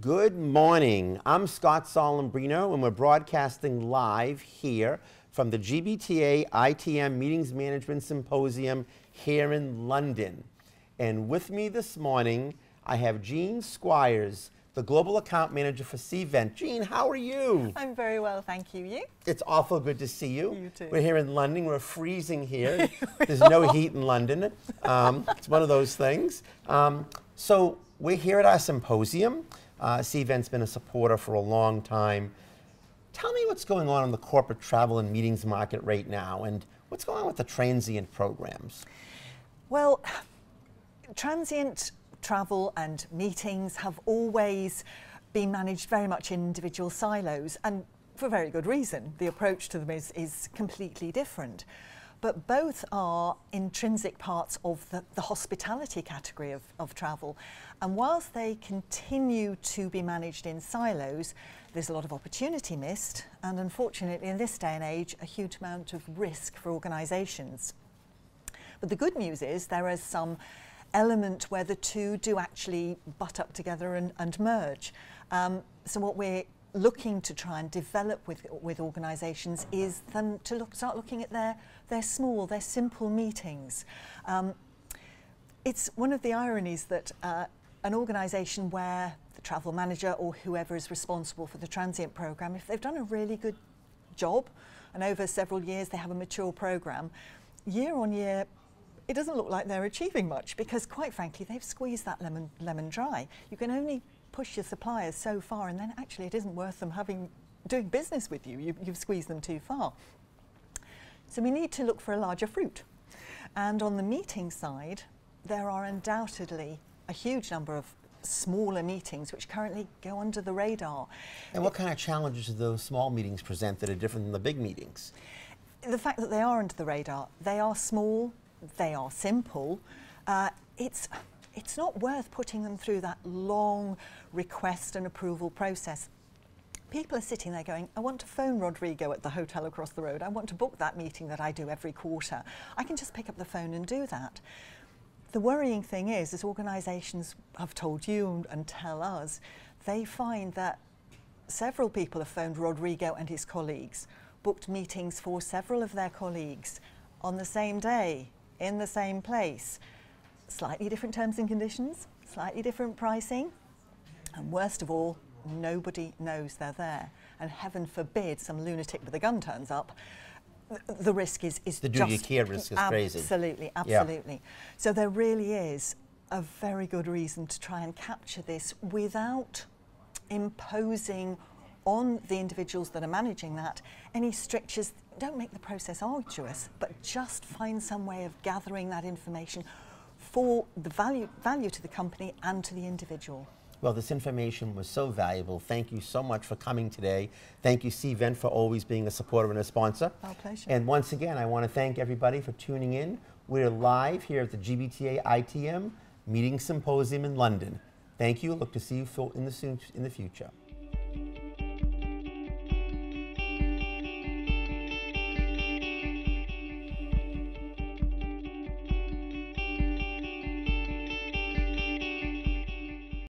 Good morning. I'm Scott Solembrino, and we're broadcasting live here from the GBTA ITM Meetings Management Symposium here in London. And with me this morning, I have Jean Squires, the Global Account Manager for Cvent. Jean, how are you? I'm very well, thank you. You? It's awful good to see you. You too. We're here in London. We're freezing here. There's no heat in London. It's one of those things. So we're here at our symposium. Cvent's been a supporter for a long time. Tell me what's going on in the corporate travel and meetings market right now, and what's going on with the transient programs? Well, transient travel and meetings have always been managed very much in individual silos, and for very good reason. The approach to them is completely different. But both are intrinsic parts of the hospitality category of travel. And whilst they continue to be managed in silos, there's a lot of opportunity missed, and unfortunately in this day and age, a huge amount of risk for organisations. But the good news is there is some element where the two do actually butt up together and merge. So what we're looking to try and develop with organisations is them to start looking at their small, their simple meetings. It's one of the ironies that an organisation where the travel manager or whoever is responsible for the transient programme, if they've done a really good job and over several years they have a mature programme, year on year it doesn't look like they're achieving much, because quite frankly they've squeezed that lemon dry. You can only push your suppliers so far, and then actually it isn't worth them doing business with you. You've squeezed them too far. So we need to look for a larger fruit. And on the meeting side, there are undoubtedly a huge number of smaller meetings which currently go under the radar. And what kind of challenges do those small meetings present that are different than the big meetings? The fact that they are under the radar, they are small, they are simple, it's not worth putting them through that long request and approval process. People are sitting there going, I want to phone Rodrigo at the hotel across the road. I want to book that meeting that I do every quarter. I can just pick up the phone and do that. The worrying thing is, as organisations have told you and tell us, they find that several people have phoned Rodrigo and his colleagues, booked meetings for several of their colleagues on the same day, in the same place. Slightly different terms and conditions, slightly different pricing, and worst of all, nobody knows they're there. And heaven forbid some lunatic with a gun turns up, the risk is the duty of care risk is crazy. Absolutely, absolutely. Yeah. So there really is a very good reason to try and capture this without imposing on the individuals that are managing that any strictures. Don't make the process arduous, but just find some way of gathering that information for the value to the company and to the individual. Well, this information was so valuable. Thank you so much for coming today. Thank you, Cvent, for always being a supporter and a sponsor. Our pleasure. And once again, I want to thank everybody for tuning in. We're live here at the GBTA ITM Meeting Symposium in London. Thank you. Look to see you in the future.